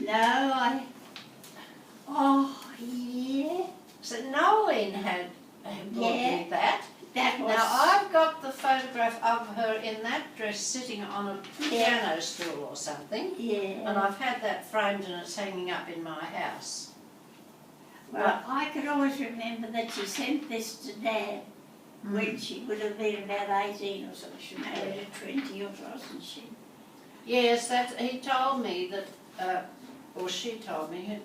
No, oh, yeah. So Noeline had brought me that. That was... Now I've got the photograph of her in that dress sitting on a piano stool or something. Yeah. And I've had that framed and it's hanging up in my house. Well, I can always remember that she sent this to Dad when she would have been about 18 or something. She married at 20 or wasn't she? Yes, that he told me that, or she told me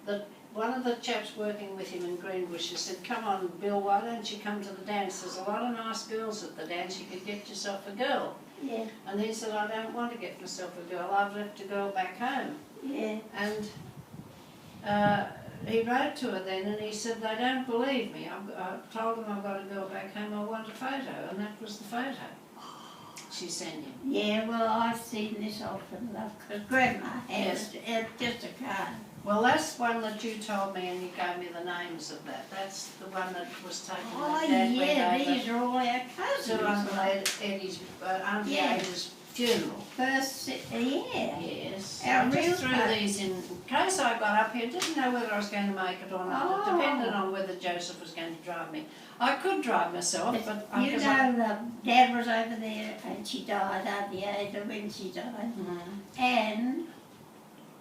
that one of the chaps working with him in Greenbush said, "Come on, Bill, why don't you come to the dance? There's a lot of nice girls at the dance. You could get yourself a girl." Yeah. And he said, "I don't want to get myself a girl. I've left a girl back home." Yeah. And he wrote to her then and he said, "They don't believe me. I told them I've got a girl back home. I want a photo." And that was the photo she sent him. Yeah, well, I've seen this often, love, because Grandma has just a card. Well, that's one that you told me and you gave me the names of that. That's the one that was taken. Oh, yeah, these are all our cousins. To Uncle Eddie's, Aunty Eddie's funeral. First, yeah. Yes. Our I real just threw these in case I got up here. Didn't know whether I was going to make it or not. It depended on whether Joseph was going to drive me. I could drive myself, but you know, Dad was over there and she died, Aunty Ada, when she died. And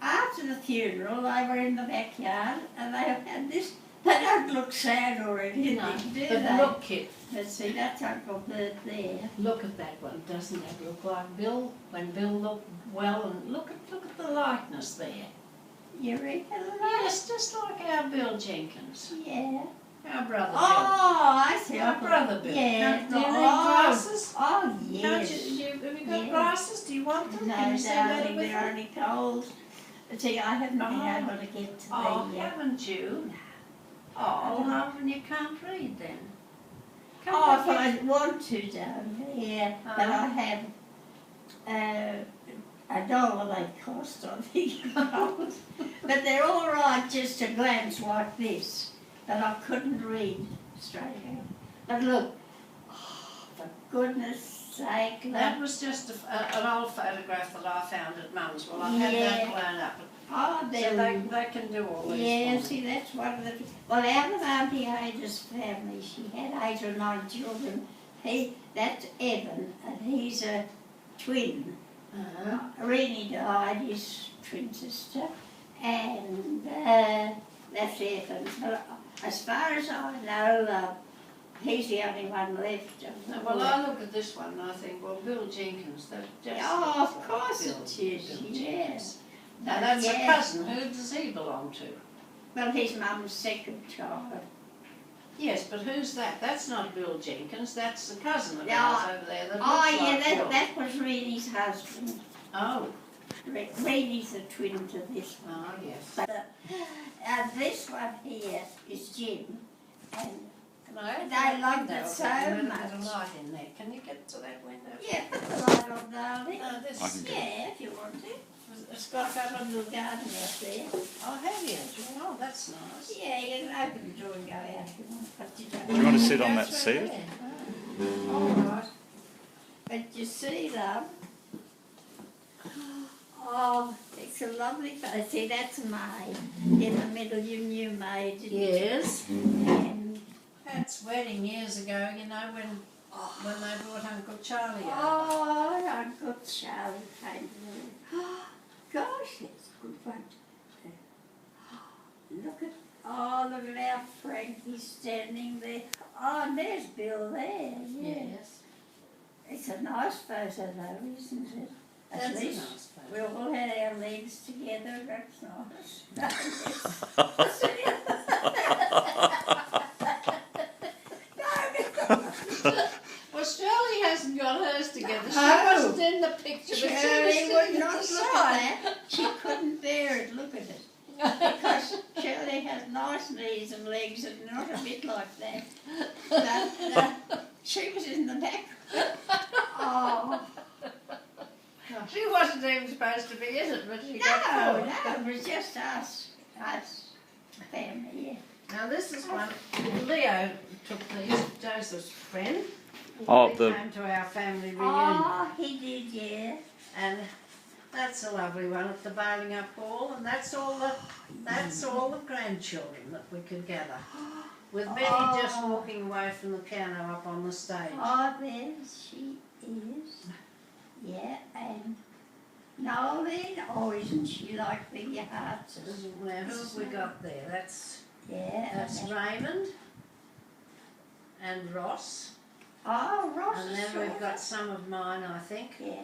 after the funeral, they were in the backyard and they had this. They don't look sad or anything, do they? But look, Kit. Let's see, that's Uncle Bert there. Look at that one. Doesn't that look like Bill? When Bill looked well, and look at the likeness there. You reckon? Yes, just like our Bill Jenkins. Yeah. Our brother Bill. Oh, I see. Our brother Bill. Yeah. Do you need glasses? Oh, yes. Have you got glasses? Do you want them? No, Can you see better darling, with they're them? only cold. See, I haven't been able to get to them yet. Haven't you? Oh, well, you can't read then. If I want to, darling, yeah. But I have $1 they cost, I think. But they're all right just a glance like this. But I couldn't read straight out. But look, for goodness sake. That was just an old photograph that I found at Mum's. Well, I've had that blown up. Oh, so they can do all these. Yeah, see, that's one of the... Well, out of Aunty Ada's family, she had 8 or 9 children. That's Evan, and he's a twin. Rennie died, his twin sister, and that's Evan. But as far as I know, he's the only one left. Well, I look at this one and I think, well, Bill Jenkins, that just... Oh, of course it is, yes. Now, that's a cousin. Who does he belong to? Well, his mum's second child. Yes, but who's that? That's not Bill Jenkins. That's the cousin of ours over there. That that was Rennie's husband. Oh. Rennie's a twin to this one. Oh, yes. But this one here is Jim. And they loved it so much. There's a light in there. Can you get to that window? Yeah, put the light on, darling. Yeah, if you want to. It's got a little garden out there. Oh, have you? Oh, that's nice. Yeah, you can open the door and go out if you want. But you don't. Do you want to sit on that seat? All right. But you see, love, oh, it's a lovely place. See, that's May. In the middle, you knew May, didn't you? Yes. And that's wedding years ago, you know, when they brought Uncle Charlie over. Oh, Uncle Charlie came to me. Gosh, that's a good one. Look at our Frankie's standing there. Oh, and there's Bill there. Yes. It's a nice photo though, isn't it? At That's least a nice photo. we all had our legs together, that's nice. Well, Shirley hasn't got hers together. She Oh. wasn't in the picture, but she was Shirley sitting would at not the look side. at that. She couldn't bear it, look at it. Because Shirley has nice knees and legs and not a bit like that. But she was in the back. Oh. She wasn't even supposed to be in it, but she got No, caught. it was just us family, yeah. Now this is one, Leo took these, Joseph's friend. Oh, He came to our family reunion. Oh, he did, yeah. And That's a lovely one at the bowling up hall, and that's all the grandchildren that we could gather. With Betty just walking away from the piano up on the stage. Oh, there she is. Yeah, and Noeline, oh, isn't she like big hearts? Now, who have we got there? That's Raymond and Ross. Oh, Ross. And then we've got some of mine, I think. Yeah.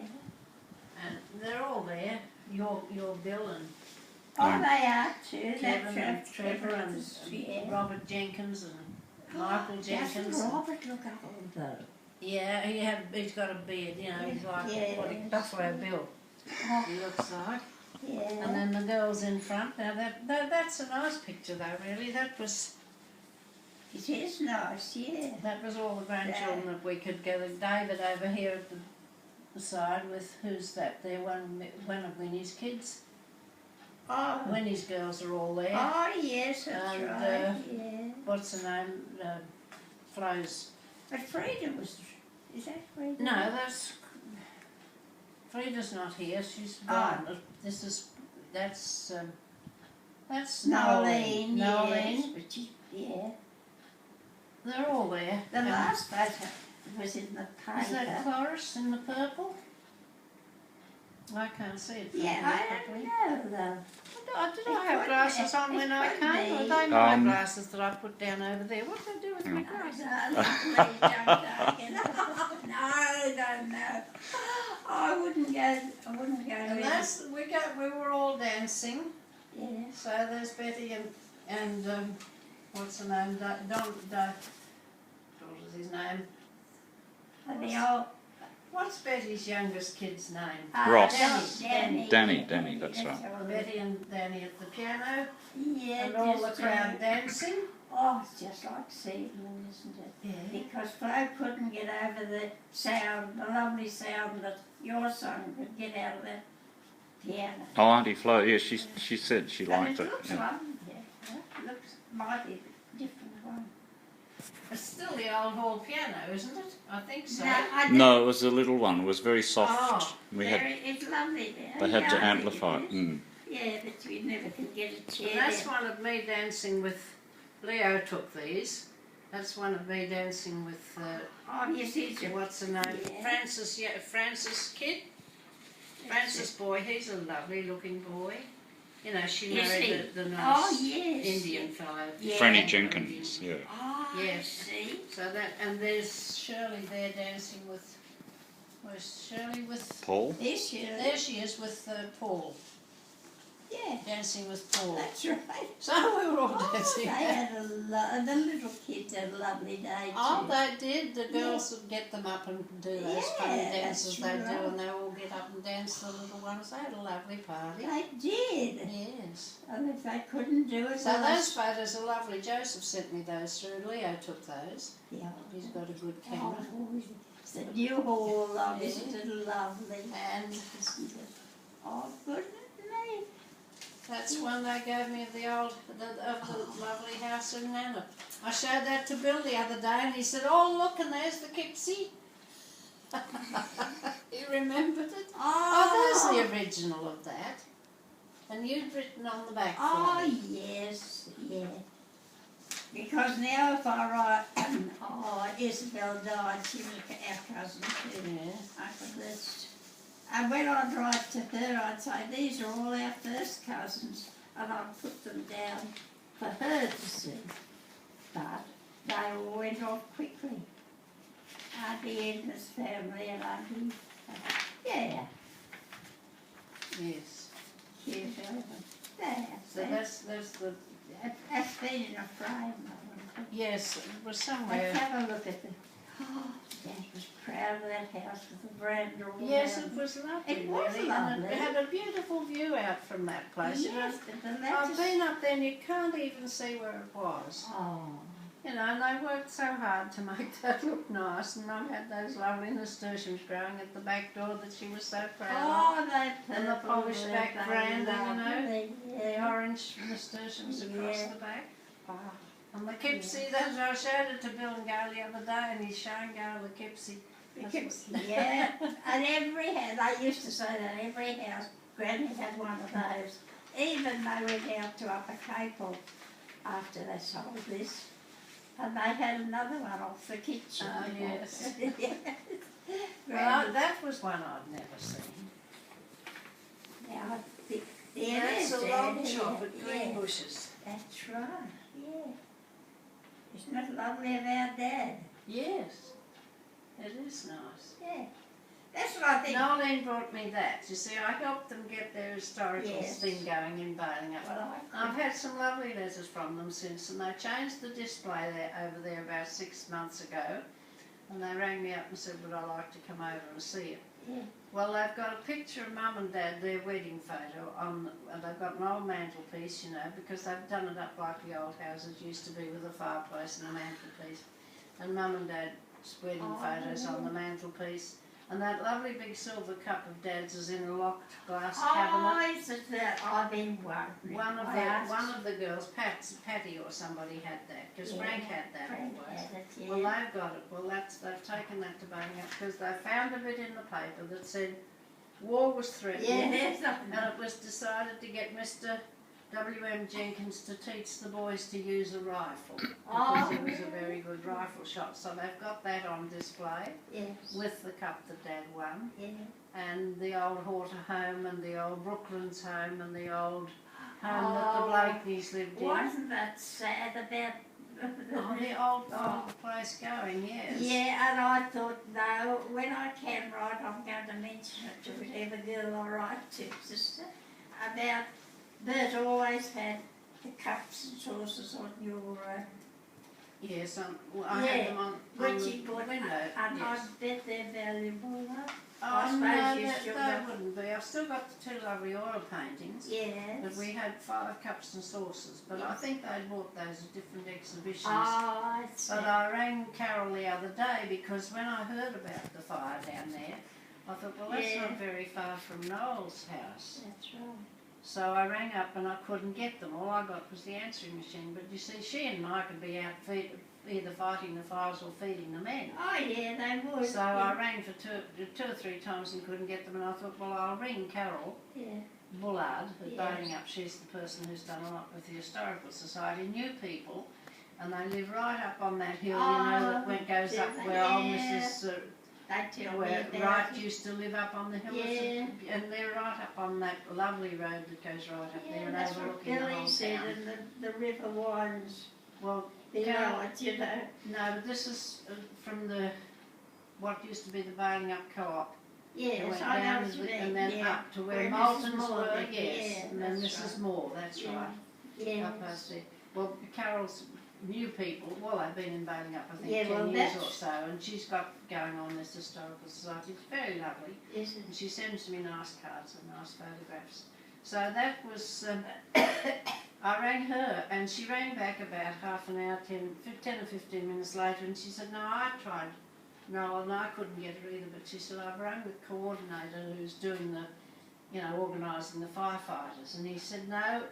And they're all there. Your Bill and Oh, they are too. Kevin and Trevor and yeah. Robert Jenkins and Michael Jenkins. Doesn't Robert look old though? Yeah, he's got a beard, you know, he's like Buffalo Bill, he looks like. Yeah. And then the girls in front. Now that's a nice picture though, really. That was It is nice, yeah. that was all the grandchildren that we could gather. David over here at the side with who's that? There, one of Winnie's kids. Oh. Winnie's girls are all there. Oh yes, that's And, right. Yeah. What's her name? Flo's. But Frida was. Is that Frida? No, that's Frida's not here. She's gone. That's Noeline. Noeline. Yes, but yeah. They're all there. The last photo was in the paper. Is that Cloris in the purple? I can't see it. Yeah, I don't know though. Did I have glasses on when I could came? Or be. are they my glasses that I put down over there? What did I do with my glasses? No. I wouldn't go. And with we were all dancing. Yeah. So there's Betty and what's her name? What was his name? The old. What's Betty's youngest kid's name? Ross. Danny, that's right. Betty and Danny at the piano, Yeah. and all the crowd dancing. Oh, it's just like Seedling, isn't it? Yeah. Because Flo couldn't get over the sound, the lovely sound that your son could get out of that piano. Oh, Auntie Flo, yeah, she said she liked But it. it looks Yeah. lovely, yeah. It looks mighty different one. It's still the old hall piano, isn't it? I think so. No, it was a little one. It was very soft. Oh, It's lovely there. They had to Yeah, amplify it. Mm. Yeah, but we never could get a chair. And that's one of me dancing with. Leo took these. That's one of me dancing with. Oh, yes, it's a What's her name? Yeah. Francis Kitt. Francis boy, he's a lovely looking boy. You know, she married the nice Indian fellow. Yeah. Franny Jenkins, yeah. Oh, Yes. see? So that, and there's Shirley there dancing with. Where's Shirley with? Paul? This year. There she is with Paul. Yeah, Dancing with Paul. that's right. So we were all Oh, dancing. they had the little kids had a lovely day too. Oh, they did. The girls would get them up and do those funny Yeah, dances that's they do, right. and they all get up and dance. The little ones. They had a lovely party. They did. Yes. And if they couldn't do it, So well, those photos are lovely. Joseph sent me those through. Leo took those. yeah. He's got a good Oh, camera. it's the new hall, love, isn't it lovely? And Isn't it? Oh, goodness me. that's one they gave me of the lovely house in Nana. I showed that to Bill the other day, and he said, "Oh, look, and there's the Kipsy." He remembered it. Oh, there's the original of that. And you'd written on the back for Oh, me. yes, yeah. Because now if I write, Isabel died, she was our cousin too. Yeah. I could list. And when I'd write to her, I'd say, these are all our first cousins, and I'd put them down for her to see. But they all went off quickly. Auntie Edna's family and Auntie, yeah, Yes. she's over there. So that's the That's been in a frame. I want to yes. It was Let's somewhere. have a look at the. Oh, Dad was proud of that house with the veranda all Yes, round. it was lovely. It was really, and lovely. it had a beautiful view out from that place. You know, Yes, but the I've lattice. been up there and you can't even see where it was. Oh, You know, and they worked so hard to make that look nice, and Mum had those lovely nasturtiums growing at the back door that she was so proud of. oh, they And the purple polished were back they veranda, you know, lovely, The Yeah. orange nasturtiums across Yeah. the back. Oh, And the Kipsy, that's I showed it to Bill and Gail the other day, and he's showing Gail the Kipsy. yeah, and every house, I used to say that every house Granny had one of those. Even they went out to Upper Capel after they sold this, and they had another one off the kitchen. Oh, yes. Yes. Well, that was one I'd never seen. Now, the That's a log Dad, shop at yeah, Greenbushes. that's right, yeah. Isn't it lovely of our Dad? Yes, it is nice. Yeah. That's what I think. Nolene brought me that. You see, I helped them get their historical Yes. thing going in Balingup. Well, I've had some lovely letters from them since, and they changed the display there, over there about 6 months ago, and they rang me up and said, would I like to come over and see it? Yeah. Well, they've got a picture of Mum and Dad, their wedding photo, and they've got an old mantelpiece, you know, because they've done it up like the old houses used to be, with a fireplace and a mantelpiece. And Mum and Dad's wedding photos on the mantelpiece. And that lovely big silver cup of Dad's is in a locked glass cabinet. Oh, is it that? I've been wondering. One of the girls, Patty or somebody had that, because Frank had that Frank always. had it, yeah. Well, they've got it. Well, they've taken that to Balingup because they found a bit in the paper that said war was threatening, Yes, and it was decided to get Mr. W.M. Jenkins to teach the boys to use a rifle, because he was a very good rifle shot. So they've got that on display yes. with the cup that Dad won, Yeah. and the old Horter home, and the old Brooklands home, and the old home that the Blakeneys lived in. Wasn't that sad about The old place going, yes. Yeah, and I thought, no, when I can write, I'm going to mention it to whatever girl I write to, sister, about Bert always had the cups and saucers on your Yes, well, I had them on which the he bought, window. and Yes. I bet they're valuable, right? Oh, I suppose no, you still they got- wouldn't be. I've still got the two lovely oil paintings. Yes. But we had 5 cups and saucers, but I think they bought those at different exhibitions. Oh, I see. But I rang Carol the other day because when I heard about the fire down there, I thought, well, that's Yeah. not very far from Noel's house. That's right. So I rang up and I couldn't get them. All I got was the answering machine. But you see, she and I could be out either fighting the fires or feeding the men. Oh, yeah, they would. So I rang for two or three times and couldn't get them. And I thought, well, I'll ring Carol Yeah. Bullard, who's Yes. Balingup Up. She's the person who's done a lot with the Historical Society. New people, and they live right up on that hill, that goes do up they? where old Yeah. Mrs. They tell me Where about Wright it. used to live up on the hill, Yeah. and they're right up on that lovely road that goes right up there Yeah, and that's what overlooking the Billy whole said, town. and the river winds Well, below Carol, it, you know. no, but this is from what used to be the Balingup Up Co-op. It Yes, went I know down what you mean. and then yeah. up to where Mrs. Moultons Moore were, lived, yes, yeah, and then that's Mrs. right. Moore, that's Yeah. right. Yeah. Up past there. Well, Carol's new people, well, they've been in Balingup Up, I think, Yeah, 10 well, years or that's- so, and she's got going on this Historical Society. It's very lovely, Is it? and she sends me nice cards and nice photographs. So that was, I rang her, and she rang back about half an hour, 10 or 15 minutes later, and she said, no, I tried. No, and I couldn't get her either, but she said, I've rang the coordinator who's doing organising the firefighters, and he said, no,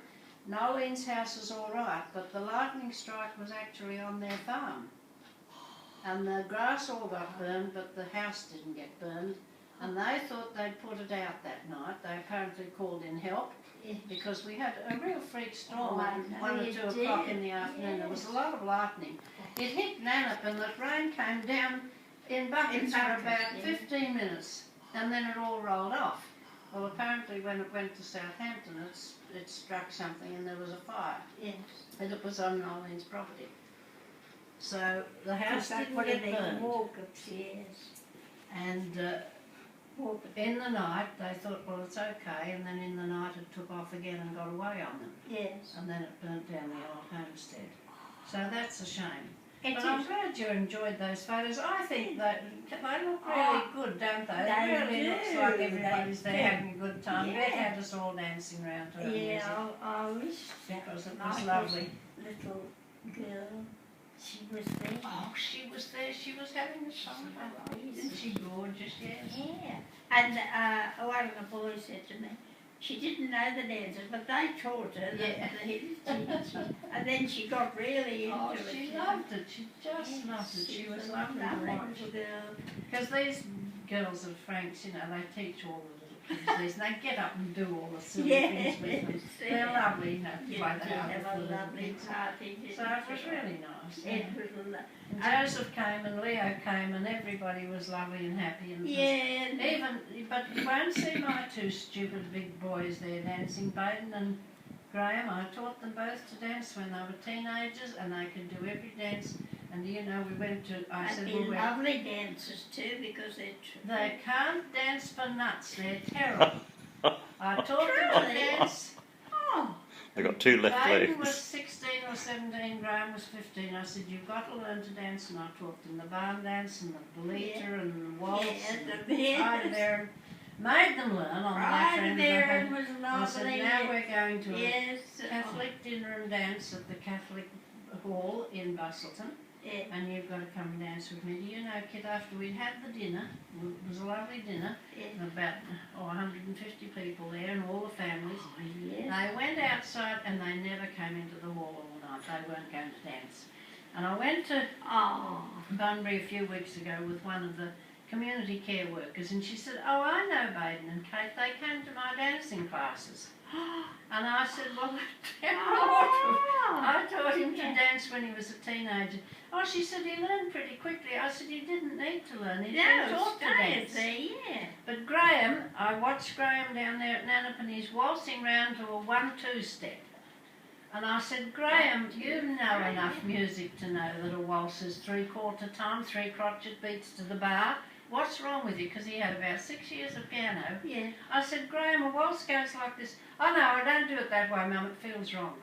Nolene's house is all right, but the lightning strike was actually on their farm. And the grass all got burned, but the house didn't get burned. And they thought they'd put it out that night. They apparently called in help Yeah. because we had a real freak storm Oh, I at know 1 or you 2 o'clock in the did, afternoon. There was yes. a lot of lightning. It hit Nannup and the rain came down in buckets for buckets, about yeah. 15 minutes, and then it all rolled off. Well, apparently when it went to Southampton, it struck something and there was a fire, Yes. and it was on Nolene's property. So the house Because didn't what get they burned, walk upstairs. and Walk up. in the night they thought, well, it's okay, and then in the night it took off again and got away on them, Yes. and then it burnt down the old homestead. So that's a shame. It But I'm is. glad you enjoyed those photos. I think that they look really Oh, good, don't they? they It really do, looks like they everybody's there do. having a good time. Yeah. Bet had us all dancing around to her music. Yeah, I wish that Because it I was lovely. little girl, she was there. Oh, she was there. She was having a song. Isn't she gorgeous? Yes. Yeah. And one of the boys said to me, she didn't know the dances, but they taught her. Yeah. And then she got really into Oh, it. she you know. loved it. She just loved it. She was lovely to watch. little girl. Because these girls of Frank's, they teach all the little kids these, and they get up and do all the silly Yes, things with them. They're lovely, you know, to You play the did harp have with a the little lovely kids. party, didn't So it was you? really nice. It Yeah. was And Joseph came and Leo came and everybody was lovely and happy. And it was yeah, but you won't see my two stupid big boys there dancing. Baden and Graham, I taught them both to dance when they were teenagers, and they could do every dance. And you know, we went to, I I've said, been well, lovely dancers too because they can't dance for nuts, they're terrible. I taught them to Truly? dance. Oh, They got two left Baden was legs. 16 or 17, Graham was 15. I said, you've got to learn to dance, and I taught them the barn dance and the bolita Yeah. and the waltz. yeah, and the Ida Baron made them learn on that Right friend there of was I said, lovely. now we're going to a Yes. Catholic dinner and dance at the Catholic Hall in Bustleton, Yeah. and you've got to come and dance with me. Do you know, Kit, after we'd had the dinner, it was a lovely dinner, Yeah. about 150 people there and all the families. Oh, yes. They went outside and they never came into the hall all night. They weren't going to dance. And I went to Oh, Bunbury a few weeks ago with one of the community care workers, and she said, oh, I know Baden and Kate, they came to my dancing classes. And I said, well, I taught him to dance when he was a teenager. Oh, she said, he learned pretty quickly. I said, he didn't need to learn, he'd been taught to dance. yeah. But Graham, I watched Graham down there at Nanapanny's waltzing round to a 1-2 step. And I said, Graham, you know enough music to know that a waltz is 3/4 time, 3 crotchet beats to the bar. What's wrong with you? Because he had about 6 years of piano. Yeah. I said, Graham, a waltz goes like this. Oh no, I don't do it that way, Mum, it feels wrong.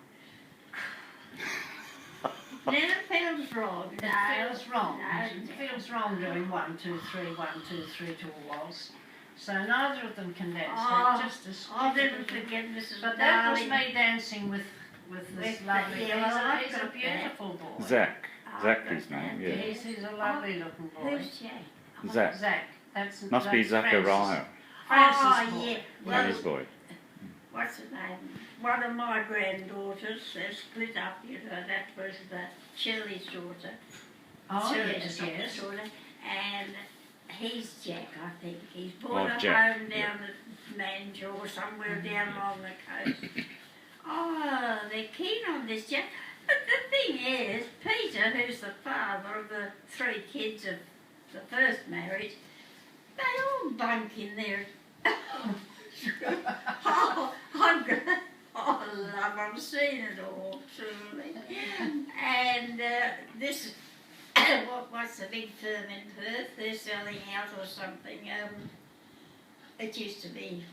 Never feels wrong. It feels wrong. No. It feels wrong doing 1, 2, 3, 1, 2, 3 to a waltz. So neither of them can dance. Oh, They're just as I'll stupid never as- forget Mrs. But that was Darling. me dancing with this With lovely. the yellow He's a outfit. beautiful boy. Zach. Oh, Zach his name, yeah. He's a lovely looking boy. Who's Jack? Zach. Zach. That's Must be that's Zachariah. Francis Oh, boy. yeah. Yeah, his Well, boy. what's his name? One of my granddaughters, they're split up, you know, that was the Shirley's daughter. Oh Shirley's yes. daughter. And he's Jack, I think. He's bought Oh, a Jack, home yeah. down at Manjor or somewhere down along the coast. Oh, they're keen on this Jack. But the thing is, Peter, who's the father of the 3 kids of the first marriage, they all bunk in there. Oh, love, I've seen it all, truly. And this, what's the big firm in Perth? They're selling out or something. It used to be,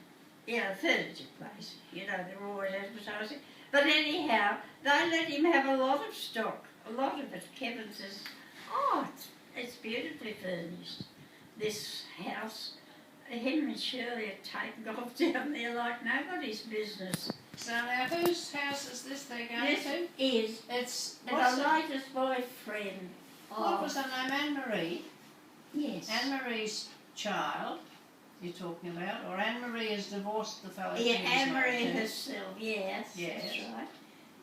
a furniture place. You know, they're always advertising. But anyhow, they let him have a lot of stock, a lot of it. Kevin says, oh, it's beautifully furnished, this house. Him and Shirley are taken off down there like nobody's business. So now whose house is this they're going This to? is It's the latest boyfriend. what was her name? Anne Marie. Yes. Anne Marie's child. You're talking about, or Anne Marie has divorced the fellow. Yeah, she was Anne Marie married to. herself, yes, Yes. that's right.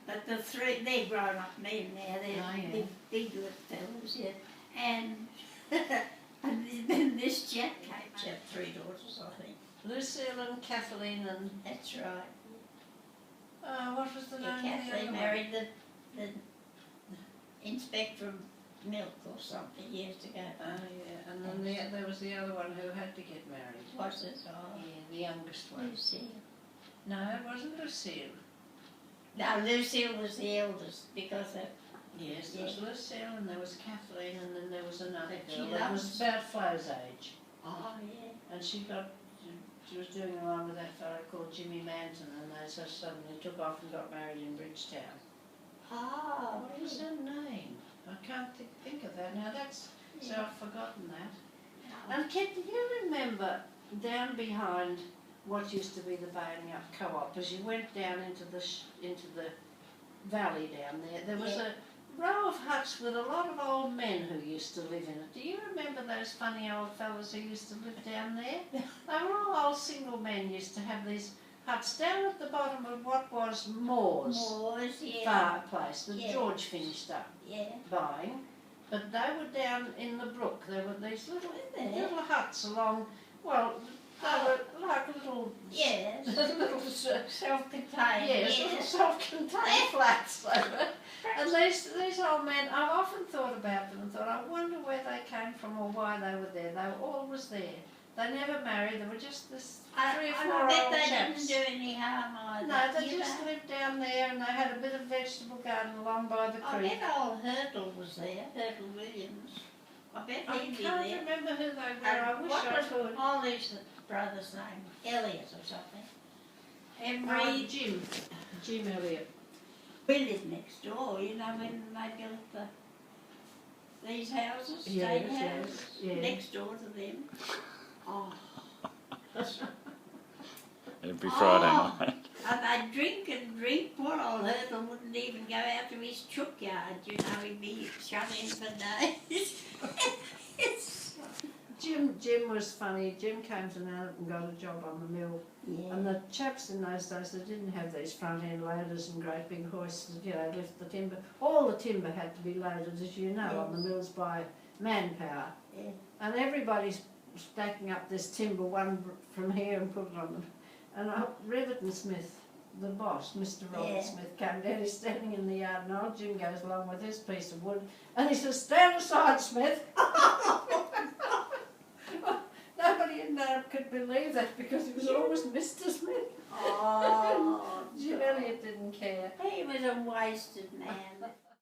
But the 3, they're grown up men now, they're Oh, yeah. big good fellows, yeah. And, and then this Jack came, she had 3 daughters, I think. Lucille and Kathleen and That's right. what was the Yeah, name of the Kathleen other one? married the inspector of milk or something years ago. Oh yeah, and then there was the other one who had to get married. Was it? Oh, Yeah, the youngest one. Lucille. No, it wasn't Lucille. No, Lucille was the eldest because of, Yes, there was Lucille and there was Kathleen and then there was another But she girl that was loves- about Flo's age. oh yeah. And she was doing along with that fellow called Jimmy Manton, and they just suddenly took off and got married in Bridgetown. Oh, What was her name? I can't think of that now. So I've forgotten that. And Kit, do you remember down behind what used to be the Bailey Up Co-op, as you went down into the valley down there, there was a row of huts with a lot of old men who used to live in it. Do you remember those funny old fellows who used to live down there? They were all old single men, used to have these huts down at the bottom of what was Moors, yeah. fireplace that Yeah. George finished up Yeah. buying. But they were down in the brook. There were these little Were there? huts along, well, They were like little, Yes. little, Self-contained. yes, little self-contained flats. They were. And these old men, I've often thought about them and thought, I wonder where they came from or why they were there. They were always there. They never married. They were just this 3 or 4 I bet old they chaps. didn't do any harm either. No, they you just know. lived down there and they had a bit of vegetable garden along by the I creek. bet old Hurtle was there, Hurtle Williams. I bet I he'd be can't there. remember who they were. And I wish what I was could. Ollie's brother's name? Elliot or something. Oh, Jim Elliot. We lived next door, you know, when they built these houses, state Yes, houses, yes. next door to them. Oh, Every Friday Oh. night. and they'd drink and drink. Poor old Ethel wouldn't even go out to his chook yard, you know, he'd be shut in for days. Jim was funny. Jim came to Nannup and got a job on the mill. Yeah. And the chaps in those days, they didn't have these front end loaders and great big hoists, you know, lift the timber. All the timber had to be loaded, as you know, on the mills by manpower. Yeah. And everybody's stacking up this timber one from here and put it on them. And Riverton Smith, the boss, Mr. Robert Yeah. Smith, came down. He's standing in the yard, and old Jim goes along with his piece of wood, and he says, "Stand aside, Smith." Nobody in there could believe that because it was always Mr. Smith. Oh, Jim Elliot didn't care. he was a wasted man.